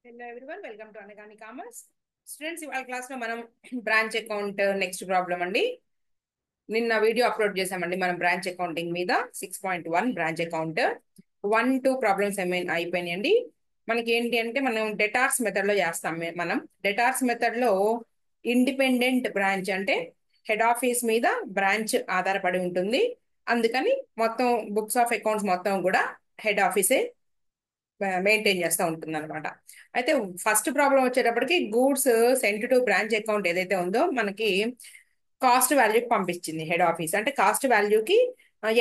Hello everyone, welcome to Anagani commerce. Students, ఇవాళ class లో మనం బ్రాంచ్ అకౌంట్ నెక్స్ట్ ప్రాబ్లం అండి. నిన్న వీడియో అప్లోడ్ చేసామండి మనం బ్రాంచ్ అకౌంటింగ్ మీద 6.1 బ్రాంచ్ అకౌంట్ 1-2 ప్రాబ్లమ్స్ అయిపోయినాయండి. మనకి ఏంటి అంటే మనం డెటార్స్ మెథడ్ లో చేస్తాం. మనం డెటార్స్ మెథడ్ లో ఇండిపెండెంట్ బ్రాంచ్ అంటే హెడ్ ఆఫీస్ మీద బ్రాంచ్ ఆధారపడి ఉంటుంది. అందుకని మొత్తం బుక్స్ ఆఫ్ అకౌంట్స్ మొత్తం కూడా హెడ్ ఆఫీసే మెయింటైన్ చేస్తూ ఉంటుంది అనమాట. అయితే ఫస్ట్ ప్రాబ్లం వచ్చేటప్పటికి goods sent to branch account ఏదైతే ఉందో మనకి కాస్ట్ వాల్యూకి పంపించింది హెడ్ ఆఫీస్. అంటే కాస్ట్ వాల్యూకి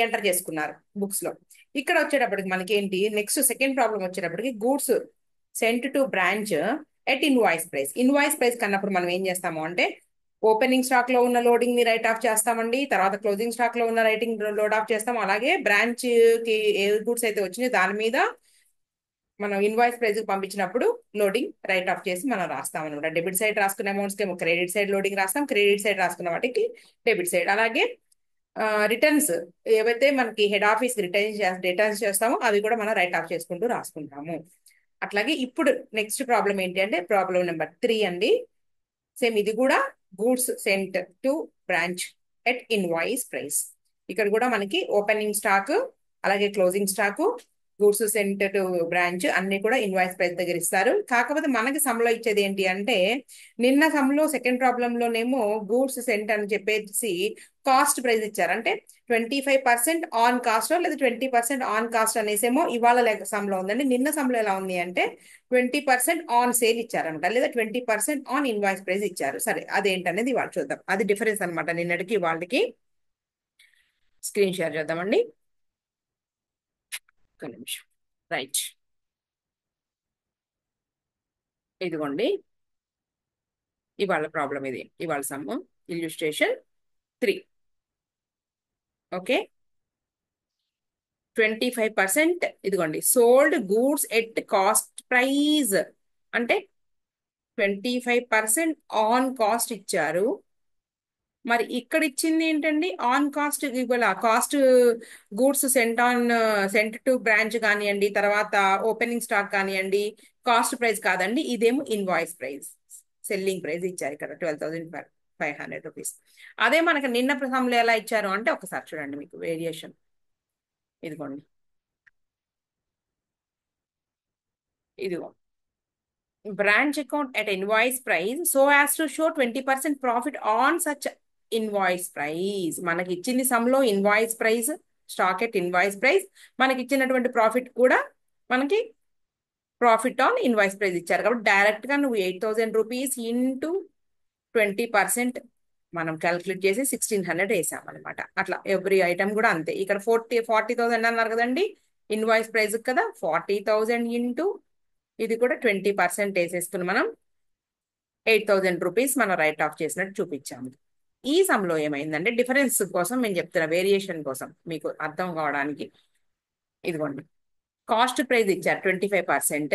ఎంటర్ చేసుకున్నారు బుక్స్ లో. ఇక్కడ వచ్చేటప్పటికి మనకి ఏంటి నెక్స్ట్ సెకండ్ ప్రాబ్లం వచ్చేటప్పటికి goods sent to branch at invoice price. Invoice price కన్నప్పుడు మనం ఏం చేస్తాము అంటే ఓపెనింగ్ స్టాక్ లో ఉన్న లోడింగ్ ని రైట్ ఆఫ్ చేస్తామండి. తర్వాత క్లోజింగ్ స్టాక్ లో ఉన్న రైటింగ్ లోడ్ ఆఫ్ చేస్తాం. అలాగే బ్రాంచ్ కి ఏ గూడ్స్ అయితే వచ్చినాయో దాని మీద మనం ఇన్వాయిస్ ప్రైస్ పంపించినప్పుడు లోడింగ్ రైట్ ఆఫ్ చేసి మనం రాస్తాం అనమాట. డెబిట్ సైడ్ రాసుకున్న అమౌంట్స్ కి క్రెడిట్ సైడ్ లోడింగ్ రాస్తాం, క్రెడిట్ సైడ్ రాసుకున్న వాటికి డెబిట్ సైడ్. అలాగే రిటర్న్స్ ఏవైతే మనకి హెడ్ ఆఫీస్ రిటర్న్స్ చేస్తామో అవి కూడా మనం రైట్ ఆఫ్ చేసుకుంటూ రాసుకుంటాము. అట్లాగే ఇప్పుడు నెక్స్ట్ ప్రాబ్లం ఏంటి అంటే ప్రాబ్లం నెంబర్ 3 అండి. సేమ్ ఇది కూడా goods sent to branch at invoice price. ఇక్కడ కూడా మనకి ఓపెనింగ్ స్టాక్ అలాగే closing stock goods sent to branch అన్ని కూడా ఇన్వాయిస్ ప్రైస్ దగ్గర ఇస్తారు. కాకపోతే మనకి సమ్లో ఇచ్చేది ఏంటి అంటే నిన్న సమ్లో సెకండ్ ప్రాబ్లం లోనేమో గూడ్స్ సెంట్ అని చెప్పేసి కాస్ట్ ప్రైస్ ఇచ్చారు. అంటే 25% ఆన్ కాస్ట్ లేదా 20% ఆన్ కాస్ట్ అనేసేమో ఇవాళ సమ్లో ఉందండి. నిన్న సమ్లో ఎలా ఉంది అంటే 20% ఆన్ సేల్ ఇచ్చారనమాట, లేదా 20% ఆన్ ఇన్వాయిస్ ప్రైస్ ఇచ్చారు. సరే, అదేంటనేది ఇవాళ చూద్దాం. అది డిఫరెన్స్ అనమాట నిన్నటికి వాళ్ళకి. స్క్రీన్ షేర్ చేద్దామండి, ఒక నిమిషం. రైట్, ఇదిగోండి ఇవాళ ప్రాబ్లం. ఇది ఇవాళ సమ్ ఇల్యూస్ట్రేషన్ 3. ఓకే, 25% ఇదిగోండి sold goods at cost praise అంటే 25% ఆన్ కాస్ట్ ఇచ్చారు. మరి ఇక్కడ ఇచ్చింది ఏంటండి ఆన్ కాస్ట్. ఇవాళ cost goods sent to branch కానివ్వండి, తర్వాత ఓపెనింగ్ స్టాక్ కానివ్వండి, కాస్ట్ ప్రైస్ కాదండి. ఇదేమో ఇన్వాయిస్ ప్రైస్, సెల్లింగ్ ప్రైస్ ఇచ్చారు ఇక్కడ 12,500 రూపీస్. అదే మనకి నిన్న సమ్లో ఎలా ఇచ్చారు అంటే ఒకసారి చూడండి, మీకు వేరియేషన్ ఇదిగోండి. ఇదిగో branch account at invoice price so as to show 20% profit on such invoice price. మనకి ఇచ్చింది సమ్లో invoice price, stock at invoice price. మనకి ఇచ్చినటువంటి ప్రాఫిట్ కూడా మనకి ప్రాఫిట్ ఆన్ ఇన్వాయిస్ ప్రైస్ ఇచ్చారు. కాబట్టి డైరెక్ట్ గా నువ్వు 8,000 రూపీస్ ఇంటూ 20% మనం క్యాలిక్యులేట్ చేసి 1,600 వేసాం అనమాట. అట్లా ఎవ్రీ ఐటమ్ కూడా అంతే. ఇక్కడ 40,000 అన్నారు కదండి ఇన్వాయిస్ ప్రైస్ కదా, 40,000 ఇంటూ ఇది కూడా 20% వేసేసుకుని మనం 8,000 రూపీస్ మనం రైట్ ఆఫ్ చేసినట్టు చూపించాము. ఈ సమ్లో ఏమైందంటే డిఫరెన్స్ కోసం నేను చెప్తున్నా, వేరియేషన్ కోసం మీకు అర్థం కావడానికి. ఇదిగోండి కాస్ట్ ప్రైస్ ఇచ్చారు 25%,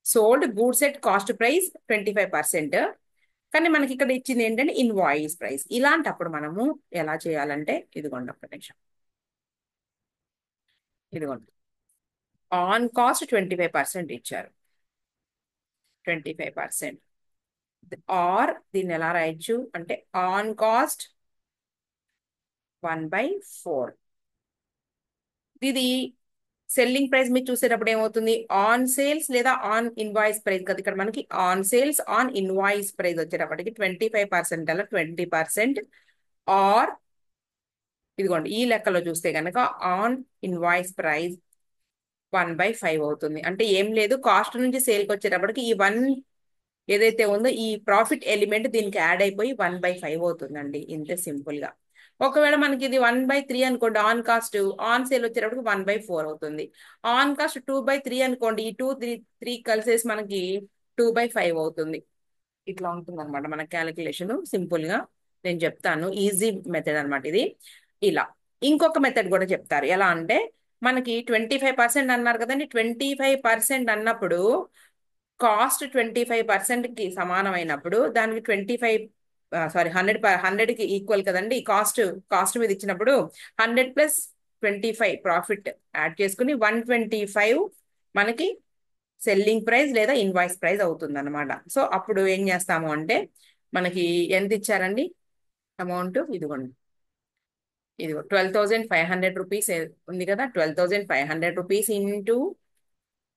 sold goods at cost price 25%. కానీ మనకి ఇక్కడ ఇచ్చింది ఏంటంటే ఇన్వాయిస్ ప్రైస్. ఇలాంటప్పుడు మనము ఎలా చేయాలంటే ఇదిగోండి ఒక్క నిమిషం. ఇదిగోండి ఆన్ కాస్ట్ 25% ఇచ్చారు, 25%. ఆర్ దీన్ని ఎలా రాయొచ్చు అంటే ఆన్ కాస్ట్ 1/4. ఇది సెల్లింగ్ ప్రైస్ మీరు చూసేటప్పుడు ఏమవుతుంది ఆన్ సేల్స్ లేదా ఆన్ ఇన్వాయిస్ ప్రైస్ కదా. ఇక్కడ మనకి on sales on invoice price వచ్చేటప్పటికి 25% అలా 20%. ఆర్ ఇదిగోండి ఈ లెక్కలో చూస్తే కనుక ఆన్ ఇన్వాయిస్ ప్రైస్ 1/5 అవుతుంది. అంటే ఏం లేదు, కాస్ట్ నుంచి సేల్కి వచ్చేటప్పటికి ఈ 1 ఏదైతే ఉందో ఈ ప్రాఫిట్ ఎలిమెంట్ దీనికి యాడ్ అయిపోయి 1/5 అవుతుందండి. ఇంతే సింపుల్ గా. ఒకవేళ మనకి ఇది 1/3 అనుకోండి, ఆన్ కాస్ట్ ఆన్ సేల్ వచ్చేటప్పటికి 1/4 అవుతుంది. ఆన్ కాస్ట్ 2/3 అనుకోండి, ఈ 2 3 కలిసేసి మనకి 2/5 అవుతుంది. ఇట్లా ఉంటుంది అనమాట మన క్యాలిక్యులేషన్. సింపుల్ గా నేను చెప్తాను, ఈజీ మెథడ్ అనమాట ఇది. ఇలా ఇంకొక మెథడ్ కూడా చెప్తారు. ఎలా అంటే మనకి 25% అన్నారు కదండి, 25% అన్నప్పుడు కాస్ట్ 25% కి సమానమైనప్పుడు దానికి 100 కి ఈక్వల్ కదండి. కాస్ట్ మీద ఇచ్చినప్పుడు 100 + 25 ప్రాఫిట్ యాడ్ చేసుకుని 125 మనకి సెల్లింగ్ ప్రైస్ లేదా ఇన్వాయిస్ ప్రైస్ అవుతుంది అనమాట. సో అప్పుడు ఏం చేస్తాము అంటే మనకి ఎంత ఇచ్చారండి అమౌంట్, ఇదిగోండి, ఇదిగో 12,500 రూపీస్ ఉంది కదా. 12,500 రూపీస్ ఇంటూ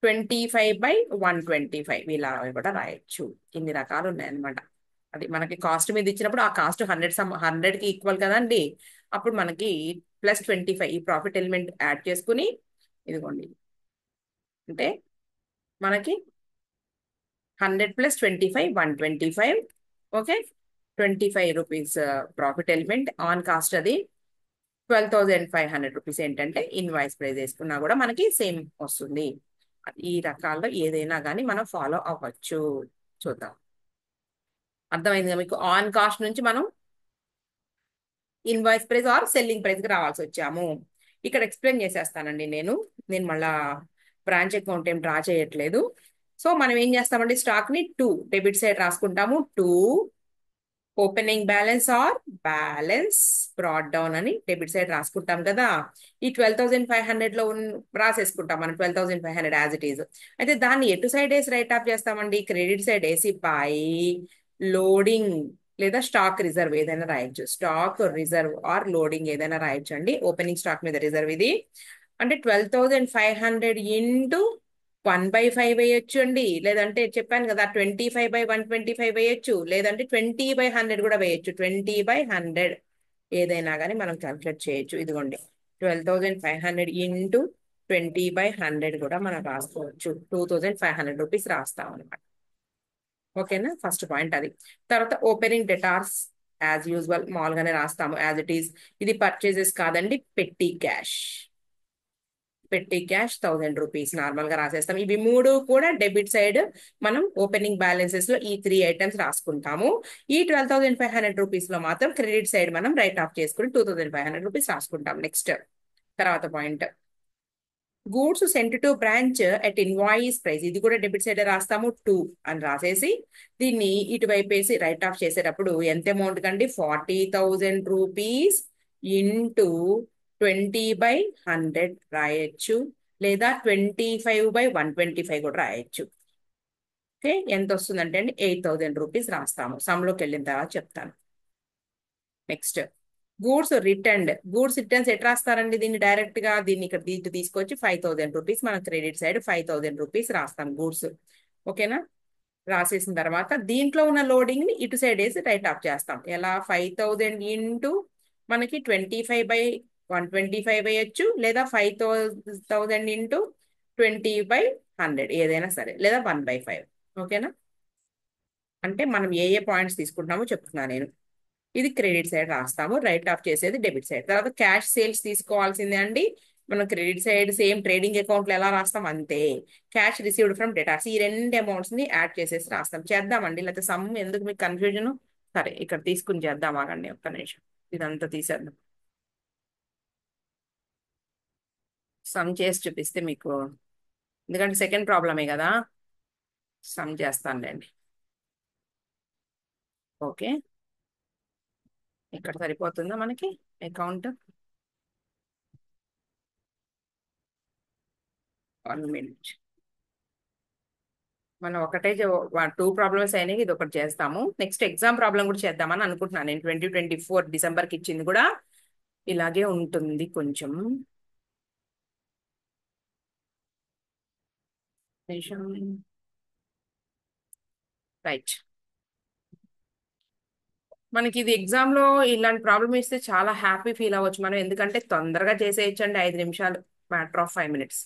25/125 ఇలా కూడా రాయొచ్చు. ఇన్ని రకాలు ఉన్నాయన్నమాట. అది మనకి కాస్ట్ మీద ఇచ్చినప్పుడు ఆ కాస్ట్ 100కి ఈక్వల్ కదండి. అప్పుడు మనకి +25 ఈ ప్రాఫిట్ ఎలిమెంట్ యాడ్ చేసుకుని, ఇదిగోండి, అంటే మనకి 100 + 25 125. Okay, 25 rupees profit element on cost. అది 12,500 రూపీస్ ఏంటంటే ఇన్వాయిస్ ప్రైస్ వేసుకున్నా కూడా మనకి సేమ్ వస్తుంది. ఈ రకాల్లో ఏదైనా కానీ మనం ఫాలో అవ్వచ్చు. చూద్దాం, అర్థమైంది మీకు? ఆన్ కాస్ట్ నుంచి మనం invoice price or selling price కి రావాల్సి వచ్చాము. ఇక్కడ ఎక్స్ప్లెయిన్ చేసేస్తానండి. నేను మళ్ళా బ్రాంచ్ అకౌంట్ ఏం డ్రా చేయట్లేదు. సో మనం ఏం చేస్తామండి, స్టాక్ ని 2 డెబిట్ సైడ్ రాసుకుంటాము. 2 opening balance or balance brought down అని డెబిట్ సైడ్ రాసుకుంటాం కదా. ఈ 12,500 లో రాసేసుకుంటాం మనం 12,500 యాజ్ ఇట్ ఈజ్. అయితే దాన్ని ఎటు సైడ్ వేసి రైట్ ఆఫ్ చేస్తామండి, క్రెడిట్ సైడ్ వేసి బై లోడింగ్ లేదా స్టాక్ రిజర్వ్ ఏదైనా రాయొచ్చు. స్టాక్ రిజర్వ్ ఆర్ లోడింగ్ ఏదైనా రాయొచ్చు అండి. ఓపెనింగ్ స్టాక్ మీద రిజర్వ్ ఇది అంటే 12,500 ఇంటూ 1/5 వేయొచ్చు అండి. లేదంటే చెప్పాను కదా 25/125 వేయొచ్చు. లేదంటే 20/100 కూడా వేయొచ్చు. 20/100 ఏదైనా కానీ మనం క్యాల్కులేట్ చేయొచ్చు. ఇదిగోండి, 12,500 ఇంటూ 20/100 కూడా మనం రాసుకోవచ్చు. 2,500 రూపీస్ రాస్తాం అనమాట. ఓకేనా, ఫస్ట్ పాయింట్ అది. తర్వాత ఓపెనింగ్ డెటార్స్ యాజ్ యూజువల్ మామూలుగానే రాస్తాము యాజ్ ఇట్ ఈస్. ఇది పర్చేజెస్ కాదండి, పెట్టి క్యాష్. పెట్టి క్యాష్ 1,000 రూపీస్ నార్మల్ గా రాసేస్తాం. ఇవి మూడు కూడా డెబిట్ సైడ్ మనం ఓపెనింగ్ బ్యాలెన్సెస్ లో ఈ 3 ఐటమ్స్ రాసుకుంటాము. ఈ 12,500 రూపీస్ లో మాత్రం క్రెడిట్ సైడ్ మనం రైట్ ఆఫ్ చేసుకుని 2,500 రూపీస్ రాసుకుంటాం. నెక్స్ట్ తర్వాత point, goods sent to branch at invoice price. ఇది కూడా డెబిట్ సైడ్ రాస్తాము. 2 అని రాసేసి దీన్ని ఇటువైపు వేసి రైట్ ఆఫ్ చేసేటప్పుడు ఎంత అమౌంట్ కండి, 40,000 రూపీస్ ఇంటూ 20/100 రాయొచ్చు. లేదా 25/125 కూడా రాయొచ్చు. ఓకే, ఎంత వస్తుందంటే అండి 8,000 రూపీస్ రాస్తాము. సమ్లోకి వెళ్ళిన తర్వాత చెప్తాను. నెక్స్ట్ గూడ్స్ రిటర్న్స్ ఎట్ రాస్తారండి, దీన్ని డైరెక్ట్ గా దీన్ని ఇక్కడ తీసుకొచ్చి 5,000 రూపీస్ మన క్రెడిట్ సైడ్ 5,000 రూపీస్ రాస్తాం గూడ్స్. ఓకేనా, రాసేసిన తర్వాత దీంట్లో ఉన్న లోడింగ్ ని ఇటు సైడ్ వేసి రైట్ ఆఫ్ చేస్తాం. ఎలా, 5,000 ఇంటూ మనకి 25/125 వేయచ్చు. లేదా 5,000 ఇంటూ 20/100 ఏదైనా సరే, లేదా 1/5. ఓకేనా, అంటే మనం ఏ ఏ పాయింట్స్ తీసుకుంటున్నామో చెప్తున్నాను నేను. ఇది క్రెడిట్ సైడ్ రాస్తాము, రైట్ ఆఫ్ చేసేది డెబిట్ సైడ్. తర్వాత క్యాష్ సేల్స్ తీసుకోవాల్సిందే అండి. మనం credit side same trading account లో ఎలా రాస్తాం అంతే. క్యాష్ రిసీవ్డ్ ఫ్రమ్ డెటార్స్ ఈ రెండు అమౌంట్స్ ని యాడ్ చేసేసి రాస్తాం. చేద్దామండి, లేకపోతే సమ్ ఎందుకు మీకు కన్ఫ్యూజన్. సరే, ఇక్కడ తీసుకుని చేద్దాం, ఆగండి ఒక్క నిమిషం. ఇదంతా తీసేద్దాం, సమ్ చేసి చూపిస్తే మీకు, ఎందుకంటే సెకండ్ ప్రాబ్లమే కదా. సమ్ చేస్తానులేండి. ఓకే, ఇక్కడ సరిపోతుందా మనకి అకౌంట్? 1 మినిట్. మనం ఒకటే 2 ప్రాబ్లమ్స్ అయినాయి, ఇది ఒకటి చేస్తాము. నెక్స్ట్ ఎగ్జామ్ ప్రాబ్లం కూడా చేద్దామని అనుకుంటున్నాను నేను. 2024 డిసెంబర్కి ఇచ్చింది కూడా ఇలాగే ఉంటుంది కొంచెం. రైట్, మనకి ఇది ఎగ్జామ్ లో ఇలాంటి ప్రాబ్లమ్ ఇస్తే చాలా హ్యాపీ ఫీల్ అవ్వచ్చు మనం. ఎందుకంటే తొందరగా చేసేయచ్చండి, 5 నిమిషాలు, మ్యాటర్ ఆఫ్ 5 మినిట్స్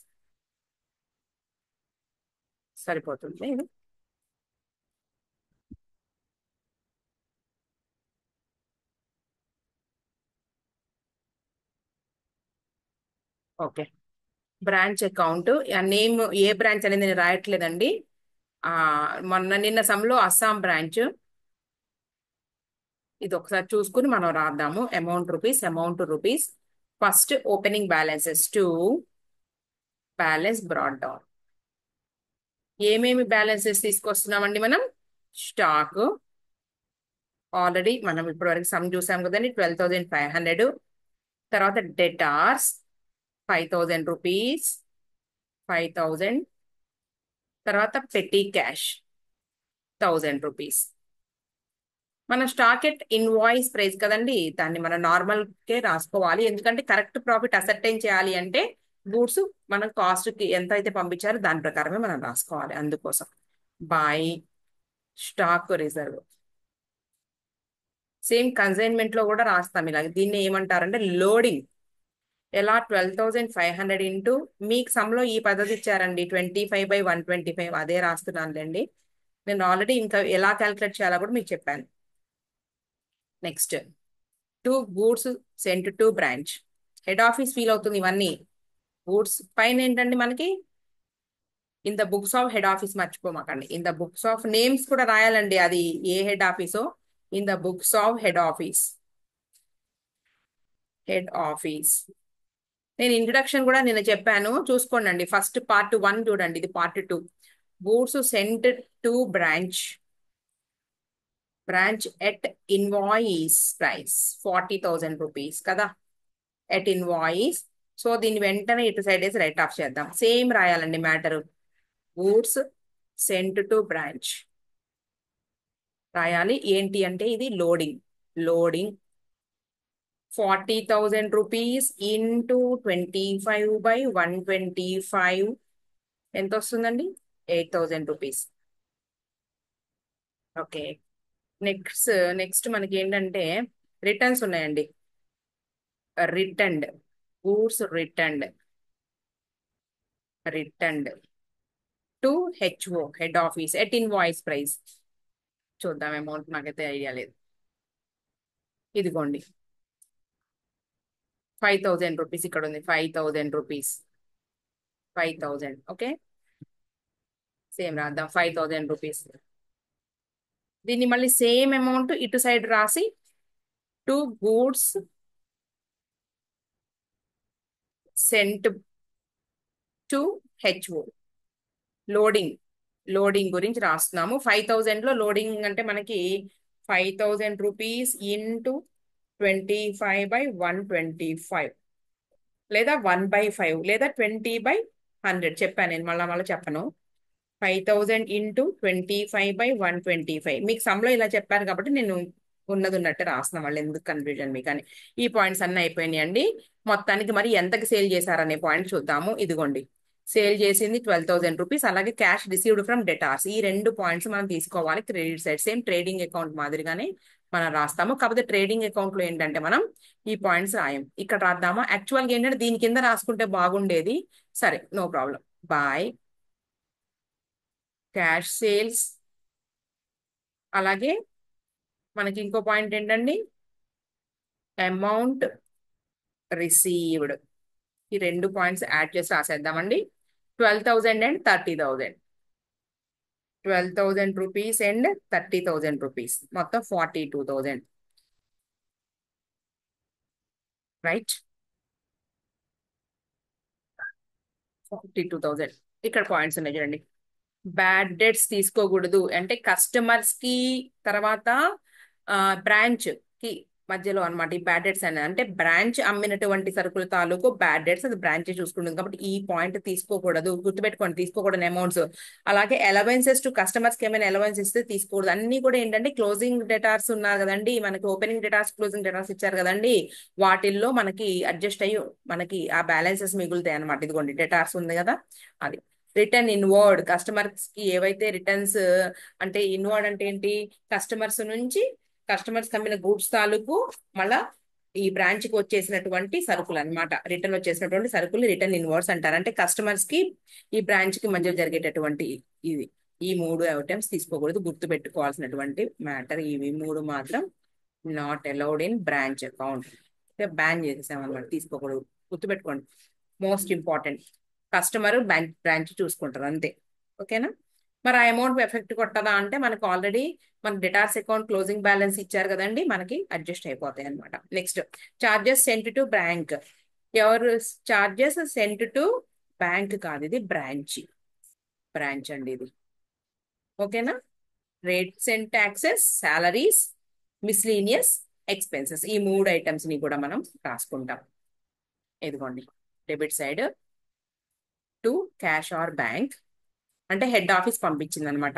సరిపోతుంది ఇది. ఓకే, బ్రాంచ్ అకౌంట్ నేమ్ ఏ బ్రాంచ్ అనేది నేను రాయట్లేదండి. ఆ నిన్న సమ్లో అస్సాం బ్రాంచ్. ఇది ఒకసారి చూసుకుని మనం రాద్దాము. Amount rupees. First opening balances 2 balance brought down. ఏమేమి బ్యాలెన్సెస్ తీసుకొస్తున్నామండి మనం? స్టాక్ ఆల్రెడీ మనం ఇప్పటివరకు సమ్ చూసాం కదండి, 12,500. తర్వాత డెటార్స్ 5,000 రూపీస్, 5,000. తర్వాత పెట్టి క్యాష్ 1000 రూపీస్. మన స్టాక్ ఎట్ ఇన్వాయిస్ ప్రైస్ కదండి, దాన్ని మనం నార్మల్ కే రాసుకోవాలి. ఎందుకంటే కరెక్ట్ ప్రాఫిట్ అసర్టైన్ చేయాలి అంటే గూడ్స్ మనం కాస్ట్ కి ఎంత అయితే పంపించారో దాని ప్రకారమే మనం రాసుకోవాలి. అందుకోసం by stock reserve same consignment లో కూడా రాస్తాం ఇలాగ. దీన్ని ఏమంటారంటే లోడింగ్. ఎలా 12,500 ఇంటూ మీకు సమ్లో ఈ పద్ధతి ఇచ్చారండి 25/125 అదే రాస్తున్నానులేండి. నేను ఆల్రెడీ ఇంకా ఎలా క్యాలిక్యులేట్ చేయాలో కూడా మీకు చెప్పాను. Next 2 goods sent to branch. Head office feel అవుతుంది ఇవన్నీ. గూడ్స్ పైన ఏంటండి మనకి in the books of head office మర్చిపోమాకండి. In the books of names కూడా రాయాలండి, అది ఏ హెడ్ ఆఫీసో. In the books of head office. Head office నేను ఇంట్రడక్షన్ కూడా నిన్న చెప్పాను, చూసుకోండి. ఫస్ట్ పార్ట్ 1 చూడండి, ఇది part 2. Goods sent to branch. Branch at invoice price 40,000 rupees కదా, ఎట్ ఇన్వాయిస్. సో దీన్ని వెంటనే ఇటు సైడ్ వేసి రైట్ ఆఫ్ చేద్దాం. సేమ్ రాయాలండి matter. Goods sent to branch రాయాలి. ఏంటి అంటే ఇది లోడింగ్. లోడింగ్ 40,000 రూపీస్ ఇంటూ 25/125 ఎంత వస్తుందండి? 8,000 రూపీస్. ఓకే. నెక్స్ట్ నెక్స్ట్ మనకి ఏంటంటే రిటర్న్స్ ఉన్నాయండి. Returned goods returned to HO head office at invoice price. చూద్దాం అమౌంట్, నాకైతే ఐడియా లేదు. ఇదిగోండి 5,000 రూపీస్ ఇక్కడ ఉంది. 5,000 రూపీస్. 5,000. ఓకే, సేమ్ రాద్దాం 5,000 రూపీస్. దీన్ని మళ్ళీ సేమ్ అమౌంట్ ఇటు సైడ్ రాసి 2 goods sent to HO. Loading loading గురించి రాస్తున్నాము. 5,000 లో లోడింగ్ అంటే మనకి 5,000 రూపీస్ ఇంటూ 25/125 లేదా 1/5 లేదా 20/100 చెప్పాను నేను, మళ్ళా మళ్ళీ చెప్పను. 5,000 ఇంటూ 25/125 మీకు సమ్లో ఇలా చెప్పారు కాబట్టి నేను ఉన్నది ఉన్నట్టు రాసిన, వాళ్ళు ఎందుకు కన్ఫ్యూజన్ మీకు అని. ఈ పాయింట్స్ అన్నీ అయిపోయినాయి అండి. మొత్తానికి మరి ఎంతకి సేల్ చేశారనే పాయింట్ చూద్దాము. ఇదిగోండి, సేల్ చేసింది 12,000 రూపీస్. అలాగే క్యాష్ రిసీవ్డ్ ఫ్రమ్ డెటార్స్. ఈ 2 పాయింట్స్ మనం తీసుకోవాలి credit side. Same trading account మాదిరిగానే మనం రాస్తాము. కాకపోతే ట్రేడింగ్ అకౌంట్ లో ఏంటంటే మనం ఈ పాయింట్స్ రాయం, ఇక్కడ రాద్దామా. యాక్చువల్గా ఏంటంటే దీని కింద రాసుకుంటే బాగుండేది. సరే, no problem. By cash sales. అలాగే మనకి ఇంకో పాయింట్ ఏంటండి, అమౌంట్ రిసీవ్డ్. ఈ 2 పాయింట్స్ యాడ్ చేసి రాసేద్దామండి. 12,000 అండ్ 30,000. 12,000 రూపీస్ అండ్ 30,000 రూపీస్, మొత్తం 42,000. రైట్, 42,000. ఇక్కడ పాయింట్స్ ఉన్నాయి చూడండి. బ్యాడ్ డెట్స్ తీసుకోకూడదు అంటే కస్టమర్స్ కి తర్వాత బ్రాంచ్ కి మధ్యలో అన్నమాట. ఈ బ్యాడ్ డెట్స్ అని అంటే బ్రాంచ్ అమ్మినటువంటి సరుకుల తాలూకు బ్యాడ్ డెట్స్ అది బ్రాంచ్ చూసుకుంటుంది కాబట్టి ఈ పాయింట్ తీసుకోకూడదు. గుర్తుపెట్టుకోండి, తీసుకోకూడదు అమౌంట్స్. అలాగే అలవెన్సెస్ టు కస్టమర్స్ కి ఏమైనా అలవెన్స్ ఇస్తే తీసుకోకూడదు. అన్ని కూడా ఏంటంటే క్లోజింగ్ డేటార్స్ ఉన్నారు కదండి, మనకి ఓపెనింగ్ డేటార్స్ క్లోజింగ్ డేటార్స్ ఇచ్చారు కదండి, వాటిల్లో మనకి అడ్జస్ట్ అయ్యి మనకి ఆ బ్యాలెన్సెస్ మిగులుతాయి అనమాట. ఇదిగోండి డేటార్స్ ఉంది కదా, అది. రిటర్న్ ఇన్వర్డ్ కస్టమర్స్ కి ఏవైతే రిటర్న్స్, అంటే ఇన్వర్డ్ అంటే ఏంటి, కస్టమర్స్ నుంచి కస్టమర్స్ కమ్మిన గూడ్స్ తాలూకు మళ్ళా ఈ బ్రాంచ్ కి వచ్చేసినటువంటి సరుకులు అన్నమాట. రిటర్న్ వచ్చేసినటువంటి సరుకులు రిటర్న్ ఇన్వర్డ్స్ అంటారు. అంటే కస్టమర్స్ కి ఈ బ్రాంచ్ కి మధ్య జరిగేటటువంటి ఇది. ఈ 3 ఐటమ్స్ తీసుకోకూడదు, గుర్తు పెట్టుకోవాల్సినటువంటి మ్యాటర్. ఇవి 3 మాత్రం not allowed in branch account. Ban చేసేసామన్నమాట, తీసుకోకూడదు. గుర్తుపెట్టుకోండి, మోస్ట్ ఇంపార్టెంట్. కస్టమర్ బ్రాంచ్ చూసుకుంటారు అంతే. ఓకేనా. మరి ఆ అమౌంట్ ఎఫెక్ట్ కొట్టదా అంటే మనకు ఆల్రెడీ మన డెటార్స్ అకౌంట్ క్లోజింగ్ బ్యాలెన్స్ ఇచ్చారు కదండి, మనకి అడ్జస్ట్ అయిపోతాయి అనమాట. Next charges sent to bank. ఎవరు చార్జెస్ సెంట్ టు బ్యాంక్ కాదు, ఇది బ్రాంచ్ అండి ఇది. ఓకేనా. Rates and taxes, salaries, miscellaneous expenses, ఈ 3 ఐటమ్స్ ని కూడా మనం రాసుకుంటాం. ఇదిగోండి, debit side to cash or bank, అంటే హెడ్ ఆఫీస్ పంపించింది అనమాట.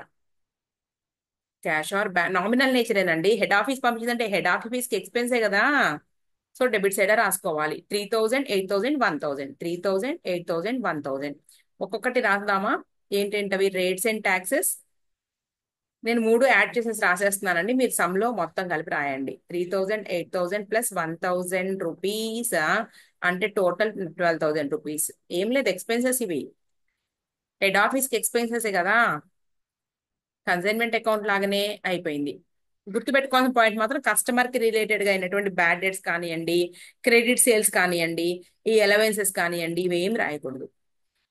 క్యాష్ ఆర్ నామినల్ నేచరేనండి. హెడ్ ఆఫీస్ పంపించిందంటే హెడ్ ఆఫీస్కి ఎక్స్పెన్సే కదా. సో డెబిట్ సైడ్ రాసుకోవాలి. 3000, 8000, 1000, 3000, 8000, 1000. ఒక్కొక్కటి రాద్దామా? ఏంటేంటవి? Rates and taxes. నేను మూడు యాడ్ చేసేసి రాసేస్తున్నానండి. మీరు సమ్ లో మొత్తం కలిపి రాయండి. 3000, 8000 ప్లస్ 1000 రూపీస్ అంటే టోటల్ 12,000 రూపీస్. ఏం లేదు, ఎక్స్పెన్సెస్ ఇవి. హెడ్ ఆఫీస్ కి ఎక్స్పెన్సెస్ కదా. కన్సైన్మెంట్ అకౌంట్ లాగానే అయిపోయింది. గుర్తుపెట్టుకోవాల్సిన పాయింట్ మాత్రం కస్టమర్ కి రిలేటెడ్ గా అయినటువంటి బ్యాడ్ డెట్స్ కానివ్వండి, క్రెడిట్ సేల్స్ కానివ్వండి, ఈ అలవెన్సెస్ కానివ్వండి, ఇవేం రాయకూడదు.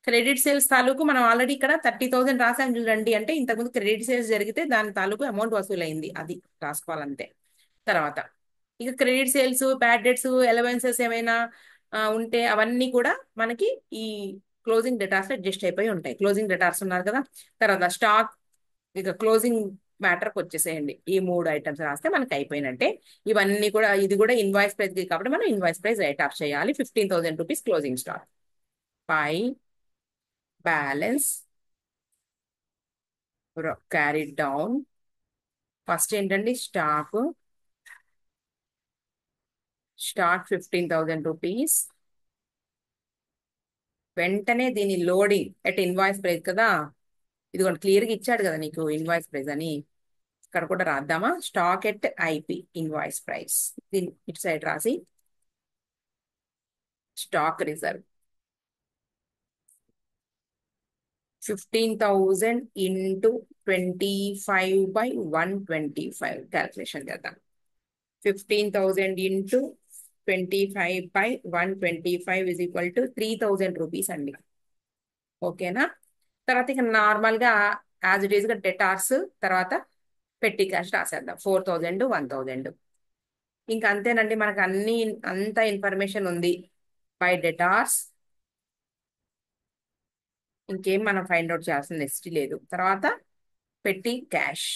క్రెడిట్ సేల్స్ తాలూకు మనం ఆల్రెడీ ఇక్కడ 30,000 రాసాం చూడండి. అంటే ఇంతకుముందు క్రెడిట్ సేల్స్ జరిగితే దాని తాలూకు అమౌంట్ వసూలైంది, అది రాసుకోవాలంతే. తర్వాత ఇక credit sales, bad debts, allowances ఏమైనా ఉంటే అవన్నీ కూడా మనకి ఈ క్లోజింగ్ డేటాస్ అడ్జస్ట్ అయిపోయి ఉంటాయి. క్లోజింగ్ డేటాస్ ఉన్నారు కదా. తర్వాత స్టాక్, ఇక క్లోజింగ్ మ్యాటర్కి వచ్చేసేయండి. ఈ మూడు ఐటమ్స్ రాస్తే మనకి అయిపోయినట్టే. ఇవన్నీ కూడా, ఇది కూడా ఇన్వాయిస్ ప్రైస్ కాబట్టి మనం ఇన్వాయిస్ ప్రైస్ రైట్ ఆఫ్ చేయాలి. 15,000 రూపీస్ క్లోజింగ్ స్టాక్. పై బ్యాలెన్స్ క్యారీ డౌన్. ఫస్ట్ ఏంటండి? Stock 15,000 rupees. వెంటనే దీని లోడింగ్ ఎట్ ఇన్వాయిస్ ప్రైస్ కదా. ఇదిగోండి, క్లియర్గా ఇచ్చాడు కదా నీకు ఇన్వాయిస్ ప్రైస్ అని. ఇక్కడ కూడా రాద్దామా? Stock at IP invoice price. దీన్ని ఇటు సైడ్ రాసి స్టాక్ రిజర్వ్ 15,000 ఇంటూ 25/125 క్యాల్కులేషన్ చేద్దాం. 15,000 into 25/125 is equal to 3,000 rupees అండి. ఓకేనా? తర్వాత ఇక నార్మల్ గా యాజ్ ఇట్ ఈస్ గా డెటార్స్, తర్వాత పెట్టి క్యాష్ రాసేద్దాం. 4,000, 1,000. ఇంకా అంతేనండి, మనకు అంత ఇన్ఫర్మేషన్ ఉంది. బై డెటార్స్ ఇంకేం మనం ఫైండ్ అవుట్ చేయాల్సిన నెక్స్ట్ లేదు. తర్వాత పెట్టి క్యాష్,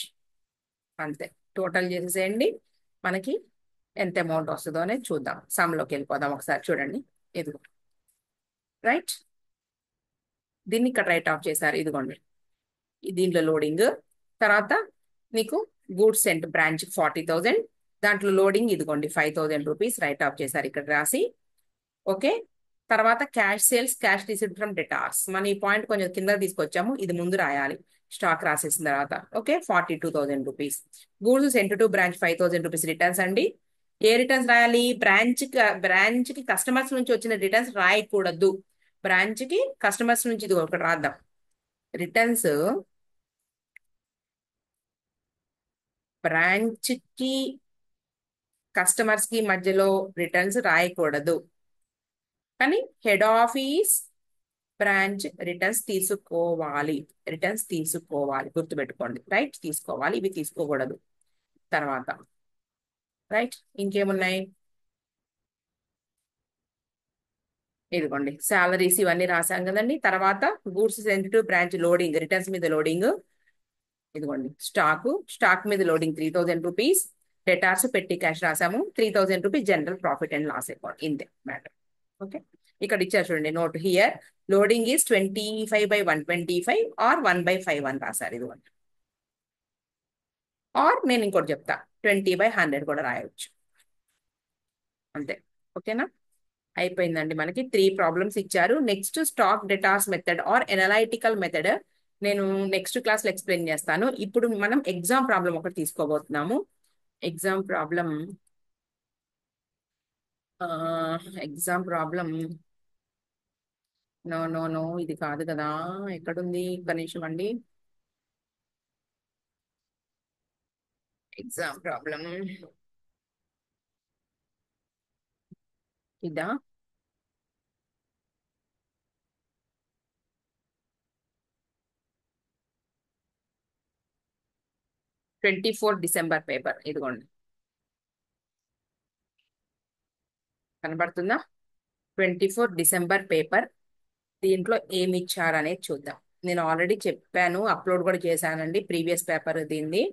అంతే. టోటల్ చేసేసేయండి. మనకి ఎంత అమౌంట్ వస్తుందో అనేది చూద్దాం. సమ్లోకి వెళ్ళిపోదాం ఒకసారి. చూడండి, ఇదిగో రైట్. దీన్ని ఇక్కడ రైట్ ఆఫ్ చేశారు, ఇదిగోండి. దీంట్లో లోడింగ్. తర్వాత మీకు గూడ్స్ సెంట్ బ్రాంచ్ 40,000, దాంట్లో లోడింగ్ ఇదిగోండి 5,000 రూపీస్ రైట్ ఆఫ్ చేశారు ఇక్కడ రాసి. ఓకే. తర్వాత cash sales, cash received from debtors. మనం ఈ పాయింట్ కొంచెం కింద తీసుకొచ్చాము, ఇది ముందు రాయాలి. స్టాక్ రాసేసిన తర్వాత okay 42,000 rupees. Goods sent to branch 5,000 rupees returns అండి. ఏ రిటర్న్స్ రాయాలి? బ్రాంచ్ కి కస్టమర్స్ నుంచి వచ్చిన రిటర్న్స్ రాయకూడదు. బ్రాంచ్ కి కస్టమర్స్ నుంచి ఇది ఒకటి రాద్దాం. రిటర్న్స్ బ్రాంచ్ కి కస్టమర్స్ కి మధ్యలో రిటర్న్స్ రాయకూడదు. కానీ హెడ్ ఆఫీస్ బ్రాంచ్ రిటర్న్స్ తీసుకోవాలి. రిటర్న్స్ తీసుకోవాలి, గుర్తుపెట్టుకోండి. రైట్, తీసుకోవాలి, ఇవి తీసుకోకూడదు. తర్వాత రైట్, ఇంకేమున్నాయి? ఇదిగోండి శాలరీస్ ఇవన్నీ రాసాం కదండి. తర్వాత goods sent branch loading, returns మీద లోడింగ్. ఇదిగోండి స్టాక్ మీద లోడింగ్ 3,000 రూపీస్. డెటార్స్ పెట్టి క్యాష్ రాసాము. 3,000 rupees general profit and loss account. ఇంతే మ్యాటర్. ఓకే. ఇక్కడ ఇచ్చారు చూడండి note here. Loading is 25/125 or 1/5 అని రాశారు. ఇదిగోండి. ఆర్ నేను ఇంకోటి చెప్తా, 20/100 కూడా రాయవచ్చు. అంతే. ఓకేనా? అయిపోయిందండి. మనకి 3 ప్రాబ్లమ్స్ ఇచ్చారు. Next stock debtors method or analytical method నేను నెక్స్ట్ క్లాస్ లో ఎక్స్ప్లెయిన్ చేస్తాను. ఇప్పుడు మనం ఎగ్జామ్ ప్రాబ్లం ఒకటి తీసుకోబోతున్నాము. Exam problem exam problem no no no, ఇది కాదు కదా. ఎక్కడుంది? ఒక్క నిమిషం అండి. ఎగ్జామ్ ప్రాబ్లం ఇదా? 24 డిసెంబర్ పేపర్. ఇదిగోండి, కనబడుతుందా? 24 డిసెంబర్ పేపర్. దీంట్లో ఏమి ఇచ్చారనేది చూద్దాం. నేను ఆల్రెడీ చెప్పాను, అప్లోడ్ కూడా చేశానండి ప్రీవియస్ పేపర్ దీన్ని.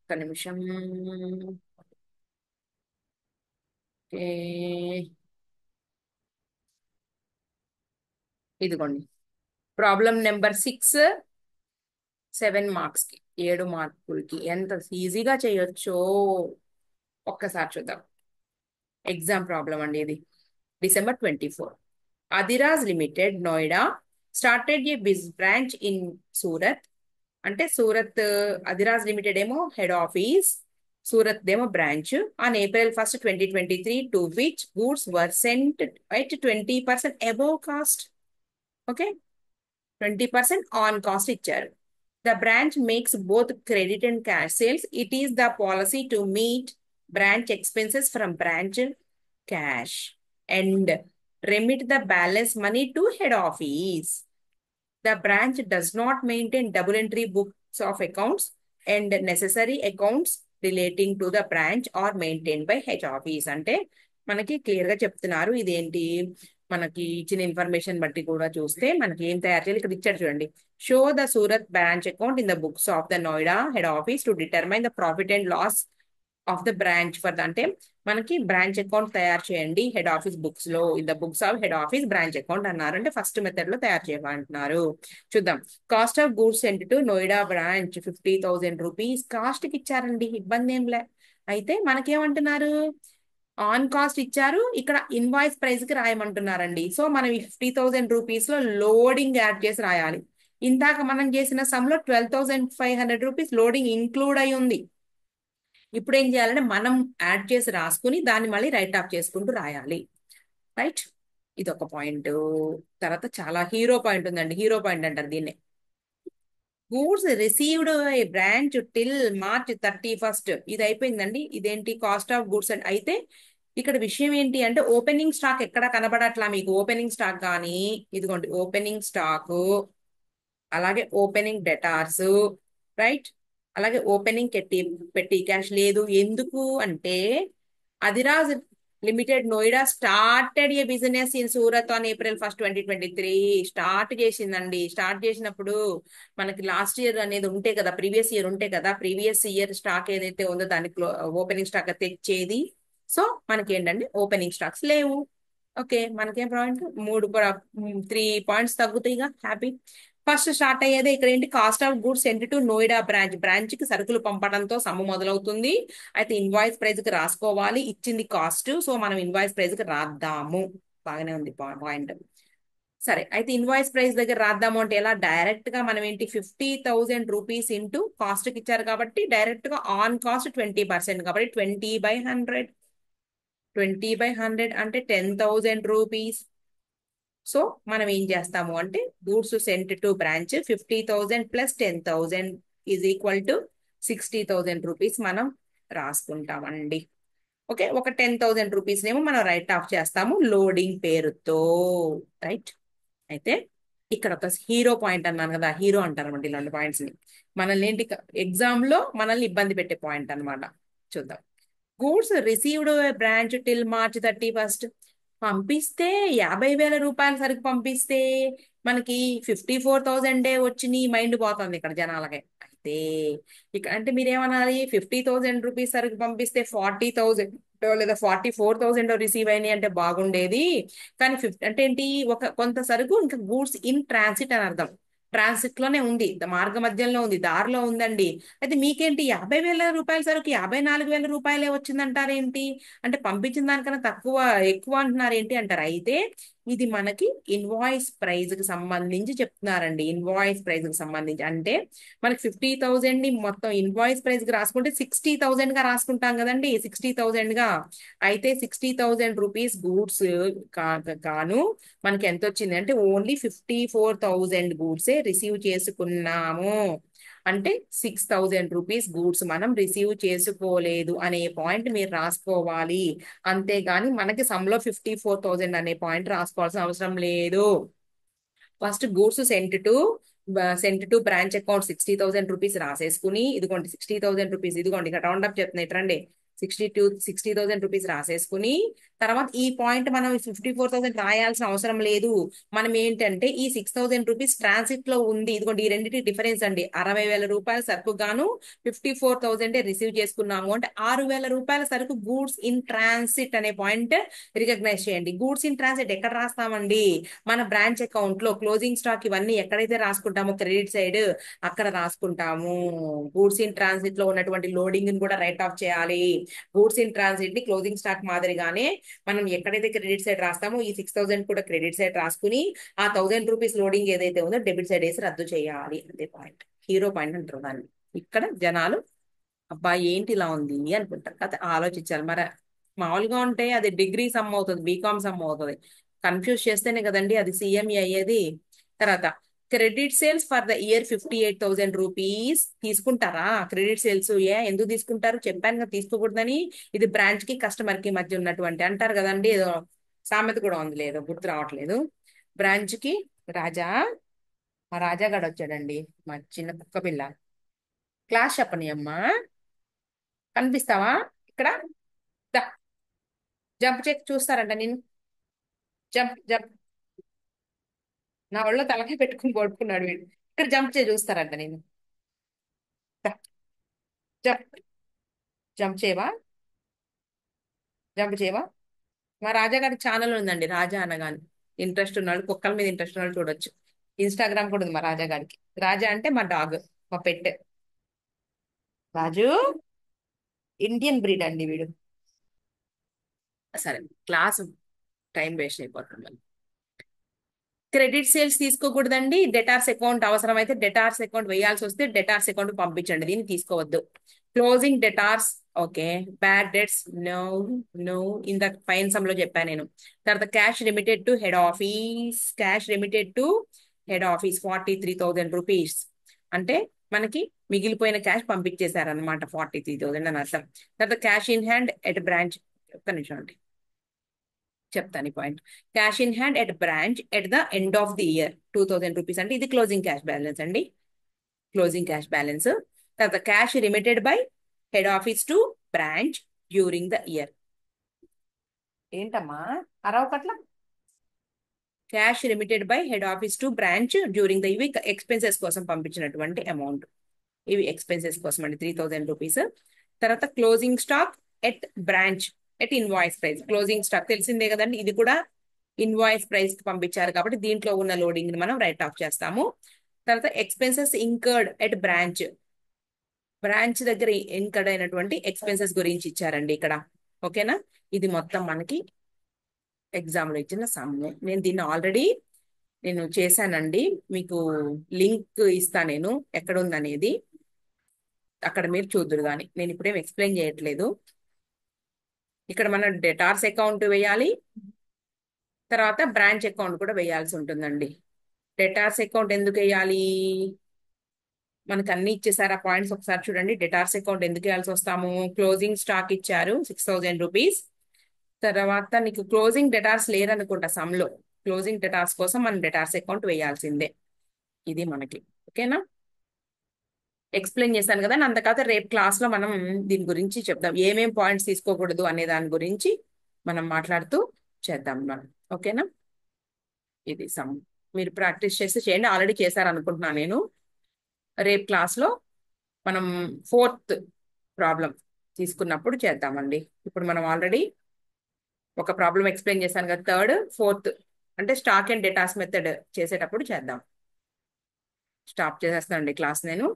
ఒక్క నిమిషం. ఓకే. ఇదిగోండి, ప్రాబ్లం నెంబర్ 6, 7 మార్క్స్ కి, 7 మార్కులకి ఎంత ఈజీగా చేయొచ్చో ఒక్కసారి చూద్దాం. ఎగ్జామ్ ప్రాబ్లం అండి ఇది. December 24. Adiras Limited, Noida, started a branch in Surat. అంటే సూరత్ అదిరాజ్ లిమిటెడ్ ఏమో హెడ్ ఆఫీస్, సూరత్ దేమో branch. On April 1, 2023, to which goods were sent at 20% above cost. Okay, 20% on cost ఇచ్చారు. The branch makes both credit and cash sales. It is the policy to meet branch expenses from branch cash and remit the balance money to head office. The branch does not maintain double entry books of accounts and necessary accounts relating to the branch are maintained by head office. అంటే మనకి clear గా చెప్తున్నారు. ఇదేంటి, మనకి ఇచ్చిన information బట్టి కూడా చూస్తే మనకి ఏం తయారు చేయాలి. ఇక్కడ ఇచ్చారు చూడండి. Show the Surat branch account in the books of the Noida head office to determine the profit and loss of the branch for the, అంటే మనకి బ్రాంచ్ అకౌంట్ తయారు చేయండి హెడ్ ఆఫీస్ బుక్స్ లో. In the books of head office branch account అన్నారు, అంటే first method లో తయారు చేయమంటున్నారు. చూద్దాం. Cost of goods sent to Noida branch 50,000 rupees cost కి ఇచ్చారండి, ఇబ్బంది ఏం లే. అయితే మనకేమంటున్నారు, ఆన్ కాస్ట్ ఇచ్చారు, ఇక్కడ ఇన్వాయిస్ ప్రైస్ కి రాయమంటున్నారండి. సో మనం ఈ 50,000 రూపీస్ లో లోడింగ్ యాడ్ చేసి రాయాలి. ఇందాక మనం చేసిన సమ్ లో 12,500 రూపీస్ లోడింగ్ ఇంక్లూడ్ అయి ఉంది. ఇప్పుడు ఏం చేయాలంటే మనం యాడ్ చేసి రాసుకుని దాన్ని మళ్ళీ రైట్ ఆఫ్ చేసుకుంటూ రాయాలి. రైట్, ఇది ఒక పాయింట్. తర్వాత చాలా హీరో పాయింట్ ఉందండి, హీరో పాయింట్ అంటారు దీన్ని. Goods received a branch till March 31. ఇది అయిపోయిందండి. ఇదేంటి, కాస్ట్ ఆఫ్ గూడ్స్ అండ్ అయితే ఇక్కడ విషయం ఏంటి అంటే ఓపెనింగ్ స్టాక్ ఎక్కడ కనబడట్లా మీకు. ఓపెనింగ్ స్టాక్ కానీ ఇదిగోండి, ఓపెనింగ్ స్టాక్, అలాగే ఓపెనింగ్ డెటార్స్, రైట్, అలాగే ఓపెనింగ్ పెట్టి క్యాష్ లేదు. ఎందుకు అంటే Adiraj limited Noida started a business in Surat on April 1, 2023. Start చేసిందండి. స్టార్ట్ చేసినప్పుడు మనకి లాస్ట్ ఇయర్ అనేది ఉంటే కదా, ప్రీవియస్ ఇయర్ ఉంటే కదా, ప్రీవియస్ ఇయర్ స్టాక్ ఏదైతే ఉందో దాని ఓపెనింగ్ స్టాక్ తెచ్చేది. సో మనకి ఏంటంటే ఓపెనింగ్ స్టాక్స్ లేవు. ఓకే, మనకేం పాయింట్ 3 పాయింట్స్ తగ్గుతాయిగా, హ్యాపీ. ఫస్ట్ స్టార్ట్ అయ్యేది ఇక్కడ ఏంటి, cost of goods sent to Noida branch. Branch కి సరుకులు పంపడంతో సమ్ము మొదలవుతుంది. అయితే ఇన్వాయిస్ ప్రైస్ కి రాసుకోవాలి, ఇచ్చింది కాస్ట్, సో మనం ఇన్వాయిస్ ప్రైస్ కి రాద్దాము. బాగానే ఉంది పాయింట్. సరే, అయితే ఇన్వాయిస్ ప్రైస్ దగ్గర రాద్దాము అంటే ఎలా, డైరెక్ట్ గా మనం ఏంటి 50,000 రూపీస్ ఇంటూ కాస్ట్ కి ఇచ్చారు కాబట్టి డైరెక్ట్ గా ఆన్ కాస్ట్ 20% కాబట్టి 20/100. 20/100 అంటే 10,000 రూపీస్. సో మనం ఏం చేస్తాము అంటే goods sent to branch 50,000 plus 10,000 is equal to 60,000 rupees మనం రాసుకుంటామండి. ఓకే, ఒక 10,000 రూపీస్ నేమో మనం రైట్ ఆఫ్ చేస్తాము లోడింగ్ పేరుతో. రైట్, అయితే ఇక్కడ ఒక హీరో పాయింట్ అన్నాను కదా, హీరో అంటారన్నమాట ఇలాంటి పాయింట్స్ ని. మనల్ని ఏంటి, ఎగ్జామ్ లో మనల్ని ఇబ్బంది పెట్టే పాయింట్ అన్నమాట. చూద్దాం. Goods received branch till March 31. పంపిస్తే 50,000 రూపాయల సరుకు పంపిస్తే మనకి 54,000 వచ్చినాయి. మైండ్ పోతుంది ఇక్కడ జనాలకి. అయితే ఇక్కడ అంటే మీరేమనాలి, 50,000 రూపీస్ సరుకు పంపిస్తే 40,000 లేదా 44,000 రిసీవ్ అయినాయి అంటే బాగుండేది. కానీ 50 అంటే ఏంటి, ఒక కొంత సరుకు ఇంకా గూడ్స్ ఇన్ ట్రాన్సిట్ అని అర్థం. ట్రాన్సిట్ లోనే ఉంది, మార్గ మధ్యంలో ఉంది, దారిలో ఉందండి. అయితే మీకేంటి 50,000 రూపాయల సరుకు 54,000 రూపాయలే వచ్చిందంటారేంటి, అంటే పంపించిన దానికన్నా తక్కువ ఎక్కువ అంటున్నారు ఏంటి అంటారు. అయితే ఇది మనకి ఇన్వాయిస్ ప్రైజ్ కి సంబంధించి చెప్తున్నారండి. ఇన్వాయిస్ ప్రైజ్ కి సంబంధించి అంటే మనకి 50,000 ని మొత్తం ఇన్వాయిస్ ప్రైజ్ కి రాసుకుంటే 60,000 గా రాసుకుంటాం కదండి, 60,000 గా. అయితే 60,000 రూపీస్ గూడ్స్ గాను మనకి ఎంత వచ్చింది అంటే ఓన్లీ 54,000 గూడ్సే రిసీవ్ చేసుకున్నాము. అంటే 6,000 రూపీస్ గూడ్స్ మనం రిసీవ్ చేసుకోలేదు అనే పాయింట్ మీరు రాసుకోవాలి. అంతేగాని మనకి సమ్లో 54,000 అనే పాయింట్ రాసుకోవాల్సిన అవసరం లేదు. First goods sent to branch account 60,000 rupees రాసేసుకుని, ఇదిగోండి 60,000 రూపీస్, ఇదిగోండి ఇక్కడ రౌండ్ అప్ చెప్తున్నాయి రండి, 60,000 రూపీస్ రాసేసుకుని తర్వాత ఈ పాయింట్ మనం 54,000 రాయాల్సిన అవసరం లేదు. మనం ఏంటంటే ఈ 6,000 రూపీస్ ట్రాన్సిట్ లో ఉంది. ఇదిగోండి ఈ రెండింటి డిఫరెన్స్ అండి. 60,000 రూపాయల సరుకు గాను 54,000 రిసీవ్ చేసుకున్నాము అంటే 6,000 రూపాయల సరుకు గూడ్స్ ఇన్ ట్రాన్సిట్ అనే పాయింట్ రికగ్నైజ్ చేయండి. గూడ్స్ ఇన్ ట్రాన్సిట్ ఎక్కడ రాస్తామండి? మన బ్రాంచ్ అకౌంట్ లో క్లోజింగ్ స్టాక్ ఇవన్నీ ఎక్కడైతే రాసుకుంటామో క్రెడిట్ సైడ్ అక్కడ రాసుకుంటాము. గూడ్స్ ఇన్ ట్రాన్సిట్ లో ఉన్నటువంటి లోడింగ్ ని కూడా రైట్ ఆఫ్ చేయాలి. గూడ్స్ ఇన్ ట్రాన్సిట్ ని క్లోజింగ్ స్టాక్ మాదిరిగానే మనం ఎక్కడైతే క్రెడిట్ సైడ్ రాస్తామో ఈ 6,000 కూడా క్రెడిట్ సైడ్ రాసుకుని ఆ 1,000 రూపీస్ లోడింగ్ ఏదైతే ఉందో డెబిట్ సైడ్ వేసి రద్దు చేయాలి. అదే పాయింట్, హీరో పాయింట్ అంటారు దాన్ని. ఇక్కడ జనాలు అబ్బాయి ఏంటి ఇలా ఉంది అనుకుంటారు కదా, ఆలోచించాలి. మరి మామూలుగా ఉంటే అది డిగ్రీ సమ్ అవుతుంది, బీకామ్ సమ్ అవుతుంది. కన్ఫ్యూజ్ చేస్తేనే కదండి అది సిఎంఈ అయ్యేది. తర్వాత credit sales for the year 58,000 rupees తీసుకుంటారా? క్రెడిట్ సేల్స్ ఎందుకు తీసుకుంటారు? చెప్పాను కదా తీసుకోకూడదని. ఇది బ్రాంచ్ కి కస్టమర్ కి మధ్య ఉన్నటువంటి అంటారు కదండి, ఏదో సామెత కూడా ఉంది, లేదో గుర్తు రావట్లేదు. బ్రాంచ్ కి రాజా, మా రాజా గాడు వచ్చాడండి, మా చిన్న కుక్క పిల్ల. క్లాస్ చెప్పని అమ్మా, కనిపిస్తావా ఇక్కడ? దా, జంప్ చెక్ చూస్తారంట నేను. జంప్ జంప్, నా ఒళ్ళో తలకాయ పెట్టుకుని పడుకున్నాడు వీడు. ఇక్కడ జంప్ చేసి చూస్తారంట నేను. దా, జంప్, జంప్ చేయవా? జంప్ చేయవా? మా రాజా గారి ఛానల్ ఉందండి, రాజా అనగాని. ఇంట్రెస్ట్ ఉన్నాడు, కుక్కల మీద ఇంట్రెస్ట్ ఉన్నాడు చూడొచ్చు. ఇన్స్టాగ్రామ్ కూడా ఉంది మా రాజా గారికి. రాజా అంటే మా డాగ్, మా పెట్. రాజు ఇండియన్ బ్రీడ్ అండి వీడు. సరే, క్లాస్ టైం వేస్ట్ అయిపోతుంది. క్రెడిట్ సేల్స్ తీసుకోకూడదండి. డెటార్స్ అకౌంట్ అవసరమైతే డెటార్స్ అకౌంట్ వేయాల్సి వస్తే డెటార్స్ అకౌంట్ పంపించండి, దీన్ని తీసుకోవద్దు. Closing debtors okay. Bad debts no, no. ఇందాక పైన సమ్ లో చెప్పాను నేను. తర్వాత cash remitted to head office, cash remitted to head office 43,000 rupees అంటే మనకి మిగిలిపోయిన క్యాష్ పంపించేశారనమాట, 43,000 అని అర్థం. తర్వాత cash in hand at branch, ఒక్క నిమిషం అండి చెప్తాను ఈ point. Cash in hand at branch at the end of the year 2,000 rupees అంటే ఇది క్లోజింగ్ క్యాష్ బ్యాలెన్స్ అండి, క్లోజింగ్ క్యాష్ బ్యాలెన్స్. తర్వాత cash remitted by head office to branch during the year. ఏంటమ్మా అరవకట్ల? Cash remitted by head office to branch during the, ఇవి expenses కోసం పంపించినటువంటి amount. ఇవి ఎక్స్పెన్సెస్ కోసం అండి, 3,000 రూపీస్. తర్వాత closing stock at branch at invoice price. Closing stock తెలిసిందే కదండి, ఇది కూడా ఇన్వాయిస్ ప్రైస్ కి పంపించారు కాబట్టి దీంట్లో ఉన్న లోడింగ్ ని మనం రైట్ ఆఫ్ చేస్తాము. తర్వాత expenses incurred at branch, branch దగ్గర ఇన్కర్డ్ అయినటువంటి ఎక్స్పెన్సెస్ గురించి ఇచ్చారండి ఇక్కడ. ఓకేనా? ఇది మొత్తం మనకి ఎగ్జామ్ లో ఇచ్చిన సమ్. నేను దీన్ని ఆల్రెడీ నేను చేశానండి, మీకు లింక్ ఇస్తా నేను ఎక్కడ ఉందనేది, అక్కడ మీరు చూద్దురు కానీ. నేను ఇప్పుడేం ఎక్స్ప్లెయిన్ చేయట్లేదు. ఇక్కడ మనం డెటార్స్ అకౌంట్ వేయాలి, తర్వాత బ్రాంచ్ అకౌంట్ కూడా వేయాల్సి ఉంటుందండి. డెటార్స్ అకౌంట్ ఎందుకు వేయాలి? మనకు అన్ని ఇచ్చేసారు ఆ పాయింట్స్, ఒకసారి చూడండి. డెటార్స్ అకౌంట్ ఎందుకు వేయాల్సి వస్తాము? క్లోజింగ్ స్టాక్ ఇచ్చారు 6,000 రూపీస్. తర్వాత నీకు క్లోజింగ్ డెటార్స్ లేదనుకుంటా సమ్ లో. క్లోజింగ్ డెటార్స్ కోసం మనం డెటార్స్ అకౌంట్ వేయాల్సిందే. ఇది మనకి ఓకేనా? ఎక్స్ప్లెయిన్ చేశాను కదా అంతకాత, రేపు క్లాస్ లో మనం దీని గురించి చెప్దాం, ఏమేం పాయింట్స్ తీసుకోకూడదు అనే దాని గురించి మనం మాట్లాడుతూ చేద్దాం మనం. ఓకేనా? ఇది సమ్, మీరు ప్రాక్టీస్ చేస్తే చేయండి, ఆల్రెడీ చేశారు అనుకుంటున్నాను నేను. రేపు క్లాస్ లో మనం ఫోర్త్ ప్రాబ్లం తీసుకున్నప్పుడు చేద్దామండి. ఇప్పుడు మనం ఆల్రెడీ ఒక ప్రాబ్లం ఎక్స్ప్లెయిన్ చేశాను కదా, థర్డ్ ఫోర్త్ అంటే స్టాక్ అండ్ డేటాస్ మెథడ్ చేసేటప్పుడు చేద్దాం. స్టాప్ చేసేస్తానండి క్లాస్ నేను.